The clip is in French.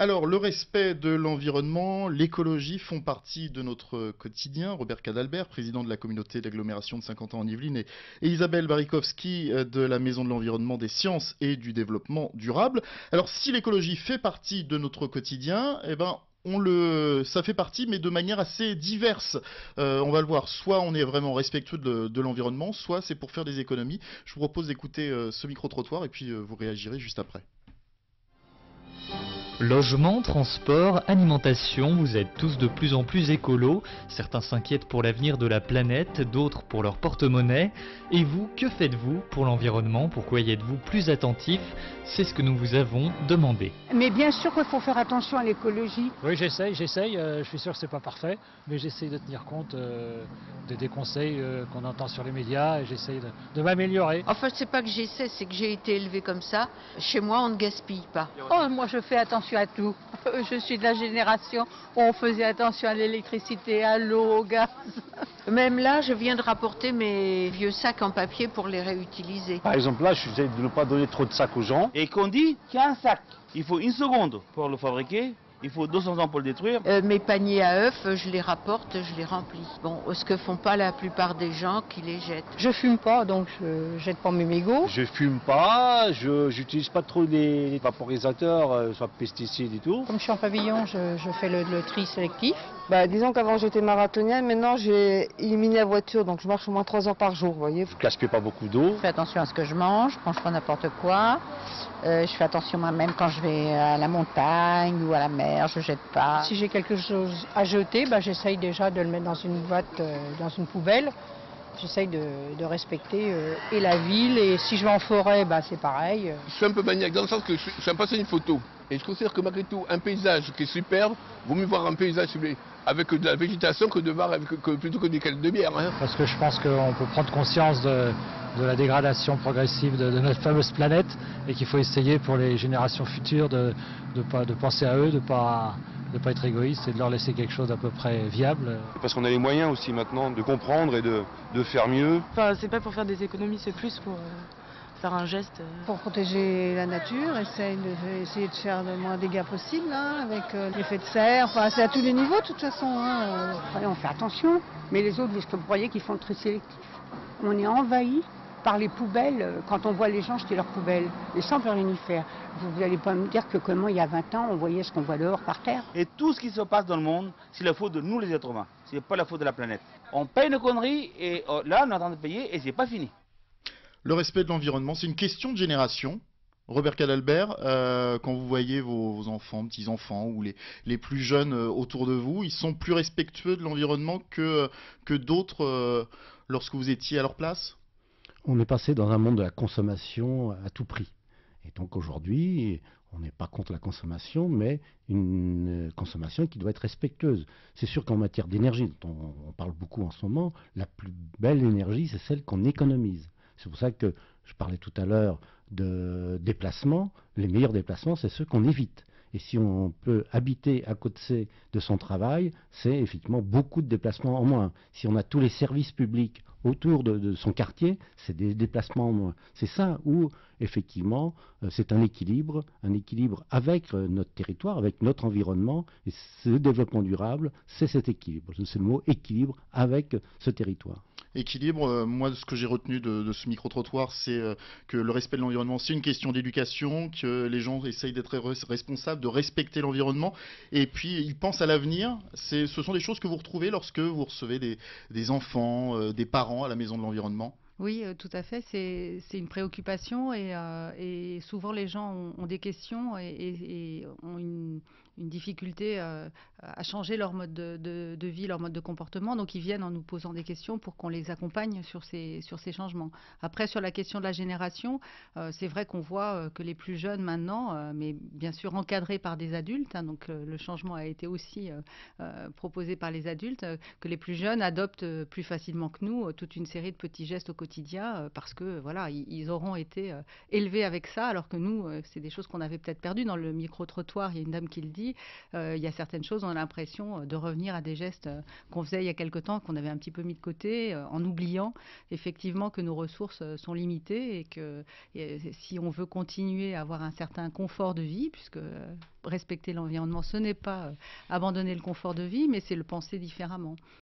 Alors, le respect de l'environnement, l'écologie font partie de notre quotidien. Robert Cadalbert, président de la communauté d'agglomération de 50 ans en Yvelines, et Isabelle Barikowski de la Maison de l'environnement des sciences et du développement durable. Alors, si l'écologie fait partie de notre quotidien, eh ben, ça fait partie, mais de manière assez diverse. On va le voir. Soit on est vraiment respectueux de l'environnement, soit c'est pour faire des économies. Je vous propose d'écouter ce micro-trottoir et puis vous réagirez juste après. Logement, transport, alimentation, vous êtes tous de plus en plus écolos. Certains s'inquiètent pour l'avenir de la planète, d'autres pour leur porte-monnaie. Et vous, que faites-vous pour l'environnement? Pourquoi y êtes-vous plus attentif? C'est ce que nous vous avons demandé. Mais bien sûr qu'il faut faire attention à l'écologie. Oui, j'essaye. Je suis sûr que c'est pas parfait, mais j'essaye de tenir compte des conseils qu'on entend sur les médias et j'essaye de m'améliorer. Enfin, c'est pas que j'essaie, c'est que j'ai été élevée comme ça. Chez moi, on ne gaspille pas. Oh, moi je fais attention à tout. Je suis de la génération où on faisait attention à l'électricité, à l'eau, au gaz. Même là, je viens de rapporter mes vieux sacs en papier pour les réutiliser. Par exemple, là, j'essaie de ne pas donner trop de sacs aux gens. Et qu'on dit qu'il y a un sac, il faut une seconde pour le fabriquer, il faut 200 ans pour le détruire. Mes paniers à œufs, je les rapporte, je les remplis. Bon, ce que font pas la plupart des gens qui les jettent. Je fume pas, donc je jette pas mes mégots. Je fume pas, je n'utilise pas trop les vaporisateurs, soit pesticides et tout. Comme je suis en pavillon, je fais le tri sélectif. Disons qu'avant j'étais marathonienne, maintenant j'ai éliminé la voiture, donc je marche au moins 3 heures par jour, vous voyez. Je gaspille pas beaucoup d'eau. Je fais attention à ce que je mange, je mange pas n'importe quoi. Je fais attention moi-même quand je vais à la montagne ou à la mer, je jette pas. Si j'ai quelque chose à jeter, j'essaye déjà de le mettre dans une boîte, dans une poubelle. J'essaye de respecter et la ville, et si je vais en forêt, c'est pareil. Je suis un peu maniaque dans le sens que je suis un passionné de photo. Et je considère que malgré tout, un paysage qui est superbe, vaut mieux voir un paysage avec de la végétation que de voir plutôt que des canettes de bière. Hein. Parce que je pense qu'on peut prendre conscience de la dégradation progressive de notre fameuse planète et qu'il faut essayer pour les générations futures de penser à eux, de pas être égoïste et de leur laisser quelque chose d'à peu près viable. Parce qu'on a les moyens aussi maintenant de comprendre et de faire mieux. Enfin, c'est pas pour faire des économies, c'est plus pour faire un geste. Pour protéger la nature, essayer de faire le moins de dégâts possible, avec l'effet de serre, enfin c'est à tous les niveaux de toute façon. On fait attention, mais les autres, vous croyez qu'ils font le tri sélectif. On est envahi par les poubelles, quand on voit les gens jeter leurs poubelles, et sans rien y faire. Vous n'allez pas me dire que comment il y a 20 ans, on voyait ce qu'on voit dehors par terre. Et tout ce qui se passe dans le monde, c'est la faute de nous les êtres humains. C'est pas la faute de la planète. On paye nos conneries et là on est en train de payer et c'est pas fini. Le respect de l'environnement, c'est une question de génération. Robert Cadalbert, quand vous voyez vos enfants, petits-enfants ou les plus jeunes autour de vous, ils sont plus respectueux de l'environnement que d'autres lorsque vous étiez à leur place? On est passé dans un monde de la consommation à tout prix. Et donc aujourd'hui, on n'est pas contre la consommation, mais une consommation qui doit être respectueuse. C'est sûr qu'en matière d'énergie, dont on parle beaucoup en ce moment, la plus belle énergie, c'est celle qu'on économise. C'est pour ça que je parlais tout à l'heure de déplacements. Les meilleurs déplacements, c'est ceux qu'on évite. Et si on peut habiter à côté de son travail, c'est effectivement beaucoup de déplacements en moins. Si on a tous les services publics autour de son quartier, c'est des déplacements en moins. C'est ça où, effectivement, c'est un équilibre avec notre territoire, avec notre environnement. Et le développement durable, c'est cet équilibre. C'est le mot équilibre avec ce territoire. Équilibre, moi ce que j'ai retenu de ce micro-trottoir, c'est que le respect de l'environnement, c'est une question d'éducation, que les gens essayent d'être responsables, de respecter l'environnement, et puis ils pensent à l'avenir. Ce sont des choses que vous retrouvez lorsque vous recevez des enfants, des parents à la Maison de l'environnement. Oui, tout à fait. C'est une préoccupation et souvent les gens ont des questions et ont une difficulté à changer leur mode de vie, leur mode de comportement. Donc ils viennent en nous posant des questions pour qu'on les accompagne sur ces changements. Après, sur la question de la génération, c'est vrai qu'on voit que les plus jeunes maintenant, mais bien sûr encadrés par des adultes, donc le changement a été aussi proposé par les adultes, que les plus jeunes adoptent plus facilement que nous toute une série de petits gestes au quotidien quotidien parce que voilà, ils auront été élevés avec ça, alors que nous, c'est des choses qu'on avait peut-être perdues. Dans le micro-trottoir, il y a une dame qui le dit, il y a certaines choses, on a l'impression de revenir à des gestes qu'on faisait il y a quelque temps, qu'on avait un petit peu mis de côté, en oubliant effectivement que nos ressources sont limitées et que si on veut continuer à avoir un certain confort de vie, puisque respecter l'environnement, ce n'est pas abandonner le confort de vie, mais c'est le penser différemment.